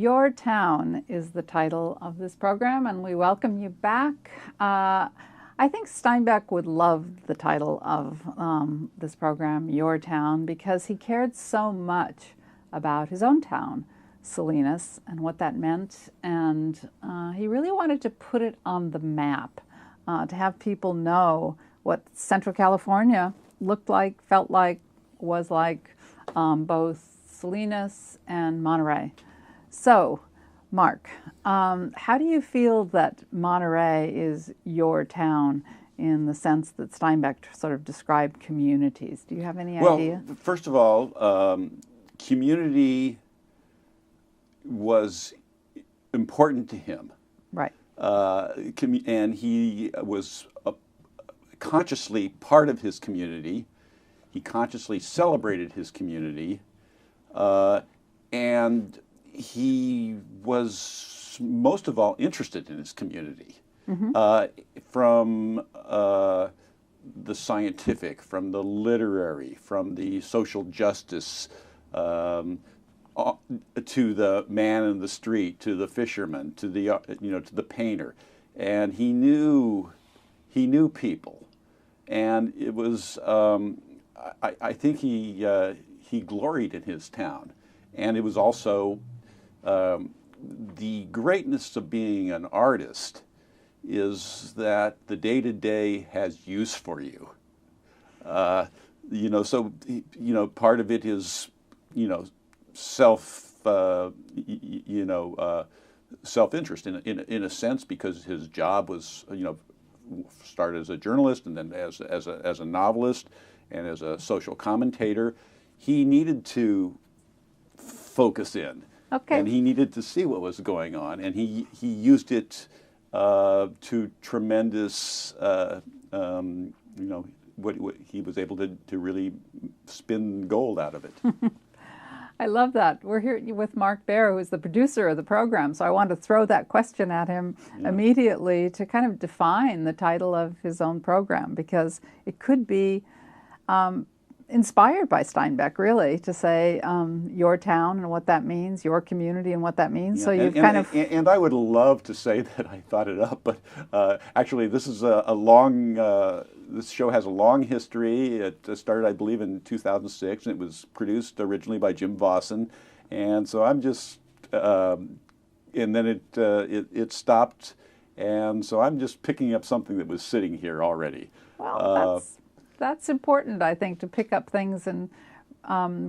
Your Town is the title of this program, and we welcome you back. I think Steinbeck would love the title of this program, Your Town, because he cared so much about his own town, Salinas, and what that meant. And he really wanted to put it on the map, to have people know what Central California looked like, felt like, was like, both Salinas and Monterey. So, Mark, how do you feel that Monterey is your town in the sense that Steinbeck sort of described communities? Do you have any idea? Well, first of all, community was important to him. Right. And he was consciously part of his community. He consciously celebrated his community. And he was most of all interested in his community, from the scientific, from the literary, from the social justice, to the man in the street, to the fisherman, to the to the painter, and he knew people, and it was I think he gloried in his town, and it was also the greatness of being an artist is that the day-to-day has use for you. So part of it is self-interest in a sense, because his job was started as a journalist and then as a novelist and as a social commentator. He needed to focus in. Okay. And he needed to see what was going on, and he used it to tremendous, what he was able to really spin gold out of it. I love that. We're here with Mark Baer, who is the producer of the program, so I want to throw that question at him immediately to kind of define the title of his own program, because it could be inspired by Steinbeck, really, to say your town and what that means, your community and what that means. So you've and I would love to say that I thought it up, but actually this is a long, this show has a long history. It started, I believe, in 2006, and it was produced originally by Jim Vossen, and so I'm just, and then it stopped, and so I'm just picking up something that was sitting here already. Well, that's important, I think, to pick up things and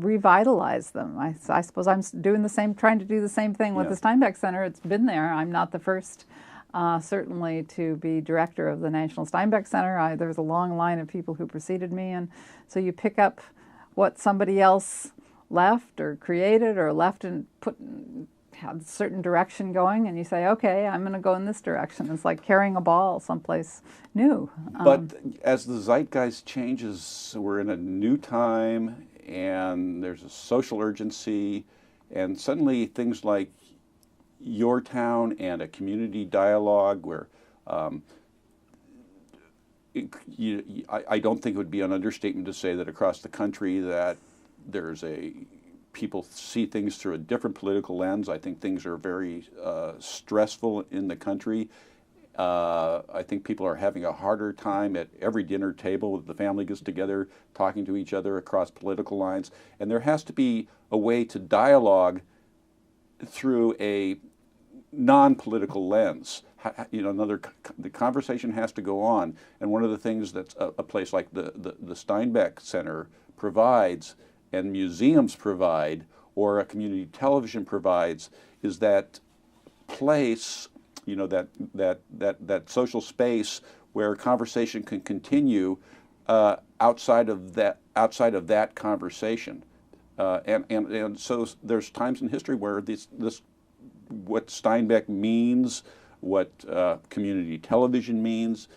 revitalize them. I suppose I'm trying to do the same thing with the Steinbeck Center. It's been there. I'm not the first, certainly, to be director of the National Steinbeck Center. There's a long line of people who preceded me, and so you pick up what somebody else left or created or left and had a certain direction going, and you say, okay, I'm going to go in this direction. It's like carrying a ball someplace new. But as the zeitgeist changes, we're in a new time, and there's a social urgency, and suddenly things like Your Town and a community dialogue where I don't think it would be an understatement to say that across the country that there's people see things through a different political lens. I think things are very stressful in the country. I think people are having a harder time at every dinner table. The family gets together, talking to each other across political lines. And there has to be a way to dialogue through a non-political lens. The conversation has to go on. And one of the things that a place like the Steinbeck Center provides, and museums provide, or a community television provides, is that place, that social space where conversation can continue outside of that conversation, and so there's times in history where this what Steinbeck means, what community television means,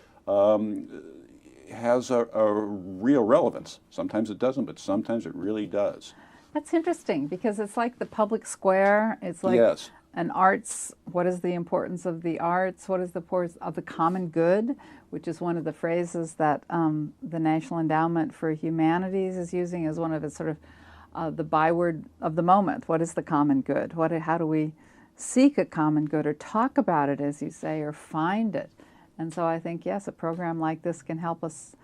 has a real relevance. Sometimes it doesn't, but sometimes it really does. That's interesting, because it's like the public square. It's like an arts. What is the importance of the arts? What is the importance of the common good, which is one of the phrases that the National Endowment for Humanities is using as one of its sort of the byword of the moment. What is the common good? How do we seek a common good or talk about it, as you say, or find it. And so I think, yes, a program like this can help us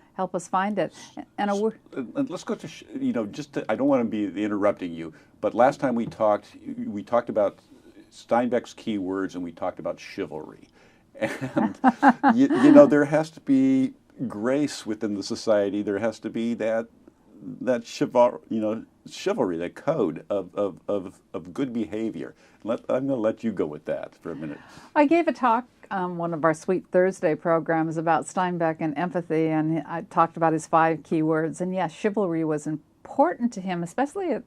find it. And and let's go to, I don't want to be interrupting you, but last time we talked about Steinbeck's key words, and we talked about chivalry. And, there has to be grace within the society. There has to be that chivalry, that code of good behavior. I'm going to let you go with that for a minute. I gave a talk one of our Sweet Thursday programs about Steinbeck and empathy, and I talked about his 5 key words. And yes, chivalry was important to him, especially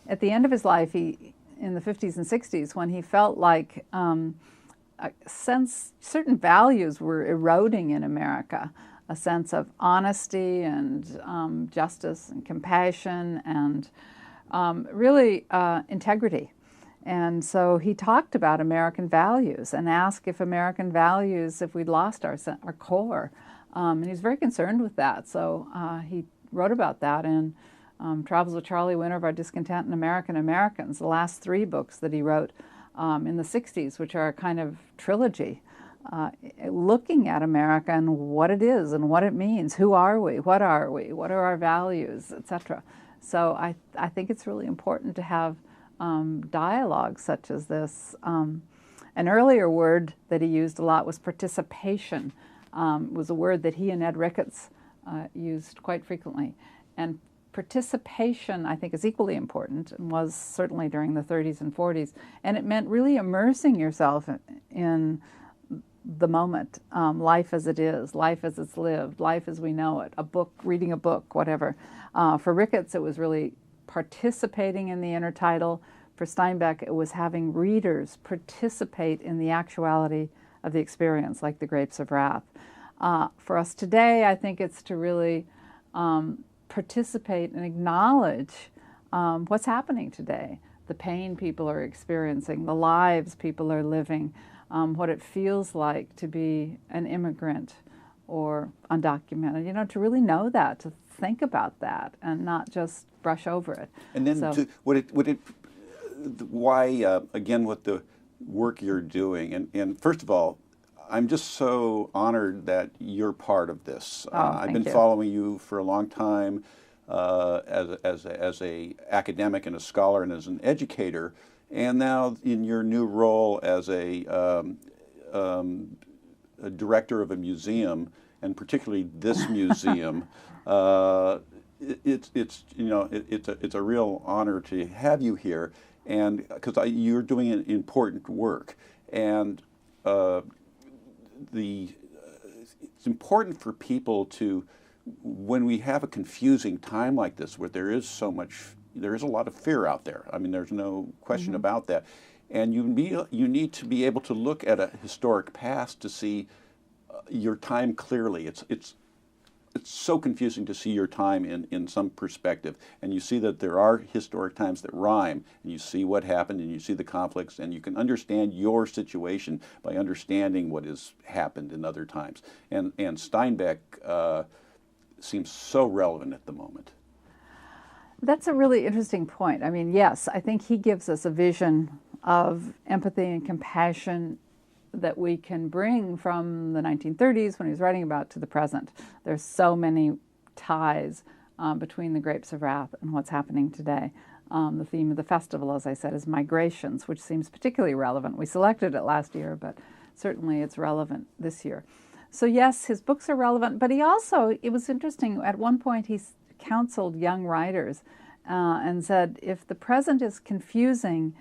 at the end of his life, in the 50s and 60s, when he felt like certain values were eroding in America. A sense of honesty and justice and compassion and really integrity. And so he talked about American values and asked if American values, if we'd lost our core. And he was very concerned with that. So he wrote about that in Travels with Charlie, Winter of Our Discontent, and American Americans, the last 3 books that he wrote in the 60s, which are a kind of trilogy. Looking at America and what it is and what it means. Who are we? What are we? What are our values, etc. So I think it's really important to have dialogue such as this. An earlier word that he used a lot was participation. Was a word that he and Ed Ricketts used quite frequently. And participation, I think, is equally important, and was certainly during the 30s and 40s. And it meant really immersing yourself in the moment, life as it is, life as it's lived, life as we know it, a book, reading a book, whatever. For Ricketts, it was really participating in the inner title. For Steinbeck, it was having readers participate in the actuality of the experience, like the Grapes of Wrath. For us today, I think it's to really participate and acknowledge what's happening today, the pain people are experiencing, the lives people are living, what it feels like to be an immigrant or undocumented, to really know that, to think about that and not just brush over it. And then why, again, with the work you're doing, and first of all, I'm just so honored that you're part of this. I've been following you for a long time as a academic and a scholar and as an educator. And now in your new role as a director of a museum, and particularly this museum, it's a real honor to have you here, and because you're doing an important work, and it's important for people to, when we have a confusing time like this, where there is a lot of fear out there. I mean, there's no question about that. And you need to be able to look at a historic past to see your time clearly. It's so confusing to see your time in some perspective. And you see that there are historic times that rhyme, and you see what happened, and you see the conflicts, and you can understand your situation by understanding what has happened in other times. And Steinbeck seems so relevant at the moment. That's a really interesting point. I mean, yes, I think he gives us a vision of empathy and compassion that we can bring from the 1930s when he was writing about to the present. There's so many ties between the Grapes of Wrath and what's happening today. The theme of the festival, as I said, is migrations, which seems particularly relevant. We selected it last year, but certainly it's relevant this year. So yes, his books are relevant, but it was interesting, at one point he counseled young writers and said, if the present is confusing,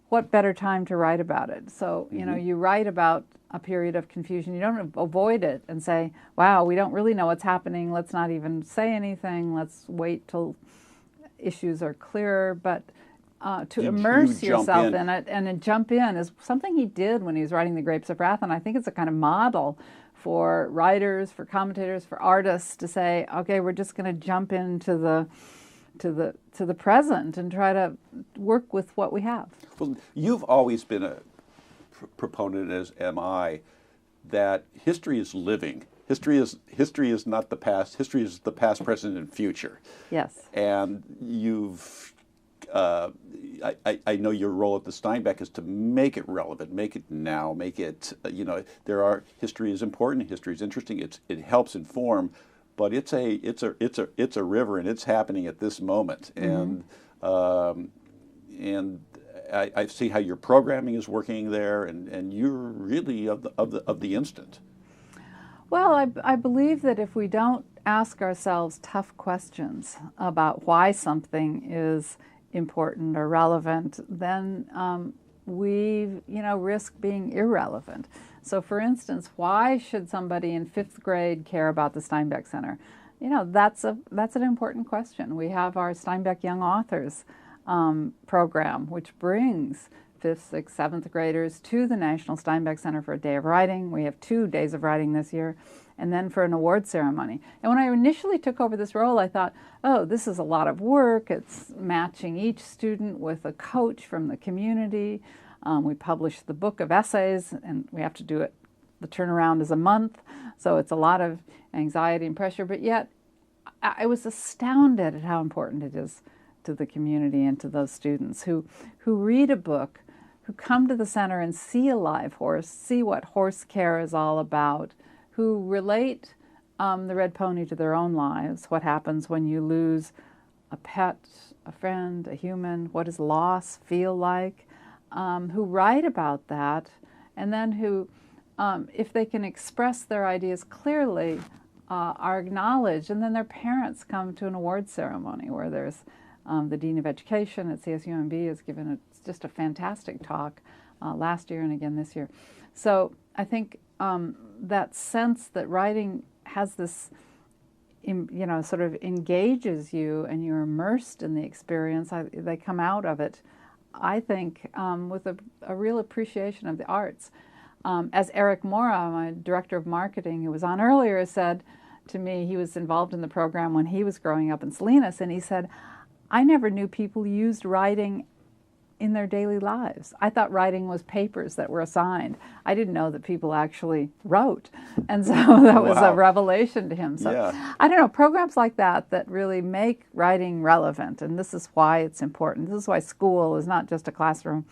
what better time to write about it? So, you write about a period of confusion. You don't avoid it and say, wow, we don't really know what's happening. Let's not even say anything. Let's wait till issues are clearer. But to immerse yourself in it and jump in is something he did when he was writing The Grapes of Wrath. And I think it's a kind of model for writers, for commentators, for artists to say, okay, we're just going to jump into the present and try to work with what we have. Well, you've always been a proponent, as am I, that history is living. History is not the past. History is the past, present, and future. Yes. And you've I know your role at the Steinbeck is to make it relevant, make it now, make it, history is important, history is interesting, it helps inform, but it's a river, and it's happening at this moment. And I see how your programming is working there, and you're really of the instant. Well, I believe that if we don't ask ourselves tough questions about why something is important or relevant, then we, risk being irrelevant. So, for instance, why should somebody in 5th grade care about the Steinbeck Center? That's an important question. We have our Steinbeck Young Authors program, which brings 5th, 6th, 7th graders to the National Steinbeck Center for a day of writing. We have 2 days of writing this year, and then for an award ceremony. And when I initially took over this role, I thought, oh, this is a lot of work. It's matching each student with a coach from the community. We publish the book of essays, and we have to do it. The turnaround is a month, so it's a lot of anxiety and pressure. But yet, I was astounded at how important it is to the community and to those students who read a book, who come to the center and see a live horse, see what horse care is all about, who relate the red pony to their own lives, what happens when you lose a pet, a friend, a human, what does loss feel like, who write about that, and then who, if they can express their ideas clearly, are acknowledged, and then their parents come to an award ceremony where there's the Dean of Education at CSUMB has given just a fantastic talk last year and again this year. So I think that sense that writing has this, sort of engages you and you're immersed in the experience, they come out of it, I think, with a real appreciation of the arts. As Eric Mora, my director of marketing, who was on earlier, said to me, he was involved in the program when he was growing up in Salinas, and he said, I never knew people used writing in their daily lives. I thought writing was papers that were assigned. I didn't know that people actually wrote. And so that was a revelation to him. So Yeah. I don't know, programs like that really make writing relevant. And this is why it's important. This is why school is not just a classroom,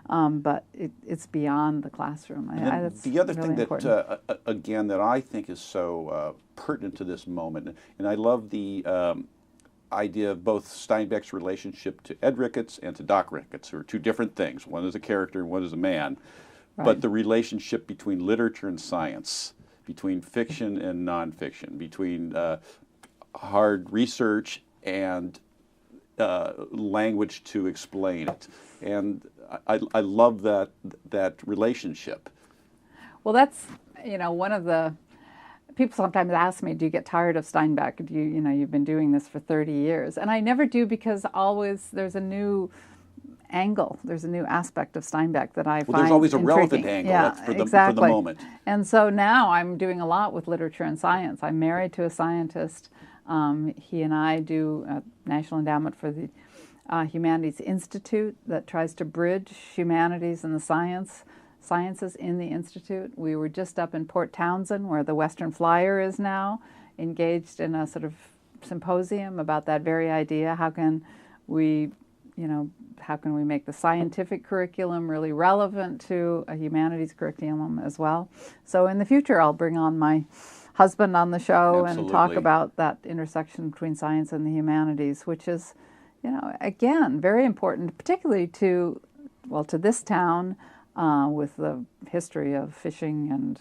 but it's beyond the classroom. The other really thing that, again, that I think is so pertinent to this moment, and I love the idea of both Steinbeck's relationship to Ed Ricketts and to Doc Ricketts, who are 2 different things. One is a character and one is a man. Right. But the relationship between literature and science, between fiction and nonfiction, between hard research and language to explain it. And I love that relationship. Well, that's, one of the people sometimes ask me, do you get tired of Steinbeck? You've been doing this for 30 years. And I never do, because always there's a new angle. There's a new aspect of Steinbeck that I find there's always a intriguing. relevant angle. Yeah, That's for exactly. the moment. And so now I'm doing a lot with literature and science. I'm married to a scientist. He and I do a National Endowment for the Humanities Institute that tries to bridge humanities and the sciences in the Institute. We were just up in Port Townsend, where the Western Flyer is now, engaged in a sort of symposium about that very idea. How can we make the scientific curriculum really relevant to a humanities curriculum as well? So in the future, I'll bring on my husband on the show and talk about that intersection between science and the humanities, which is, again, very important, particularly to this town, with the history of fishing and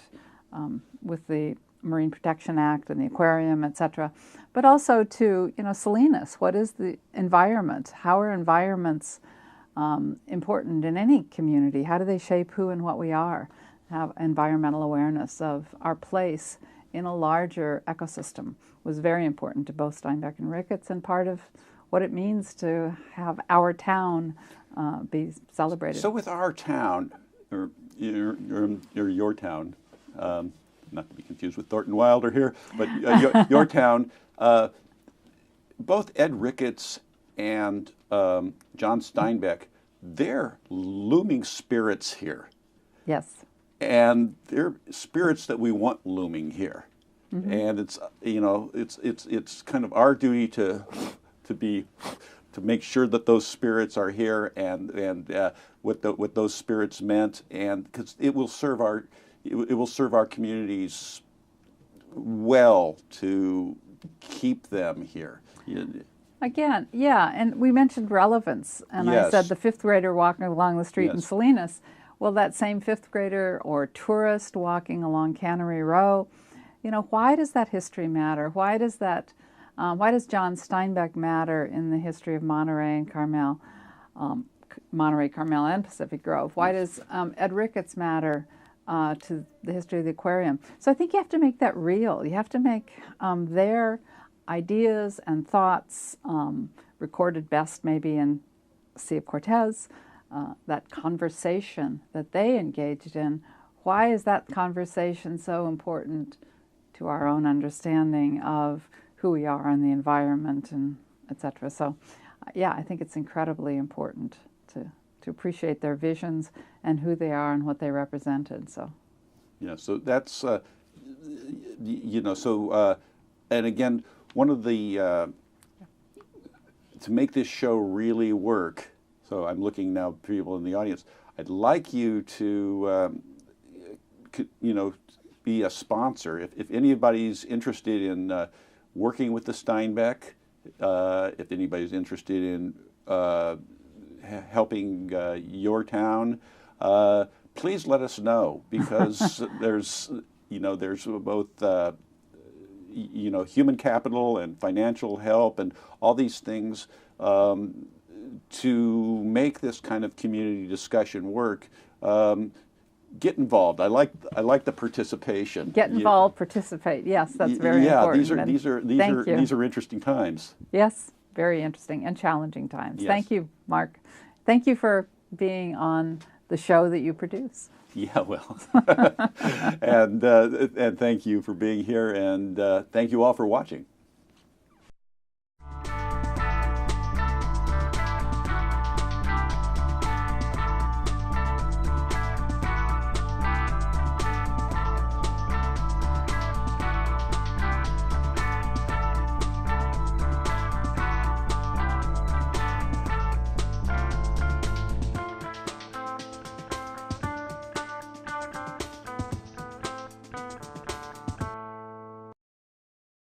with the Marine Protection Act and the aquarium, etc. But also to, Salinas. What is the environment? How are environments important in any community? How do they shape who and what we are? Have environmental awareness of our place in a larger ecosystem was very important to both Steinbeck and Ricketts, and part of what it means to have our town be celebrated. So with our town, or your town, not to be confused with Thornton Wilder here, but your town, both Ed Ricketts and John Steinbeck, they're looming spirits here. Yes. And they're spirits that we want looming here. Mm-hmm. And it's kind of our duty to to make sure that those spirits are here and what those spirits meant, and because it will serve our communities well to keep them here. Again, yeah, and we mentioned relevance, and Yes. I said the fifth grader walking along the street in Yes. Salinas. Well, that same fifth grader or tourist walking along Cannery Row, why does that history matter? Why does John Steinbeck matter in the history of Monterey and Carmel, and Pacific Grove? Why does Ed Ricketts matter to the history of the aquarium? So I think you have to make that real. You have to make their ideas and thoughts recorded best maybe in Sea of Cortez, that conversation that they engaged in. Why is that conversation so important to our own understanding of who we are and the environment, and et cetera? So yeah, I think it's incredibly important to appreciate their visions and who they are and what they represented. So so that's and again, one of the to make this show really work. So I'm looking now at people in the audience. I'd like you to be a sponsor. If anybody's interested in working with the Steinbeck, if anybody's interested in helping YourTown, please let us know, because there's both human capital and financial help and all these things to make this kind of community discussion work. Get involved. I like the participation. Get involved, participate. Yes, that's very important. These are interesting times. Yes, very interesting and challenging times. Yes. Thank you, Mark. Thank you for being on the show that you produce. Yeah, well, and thank you for being here, and thank you all for watching.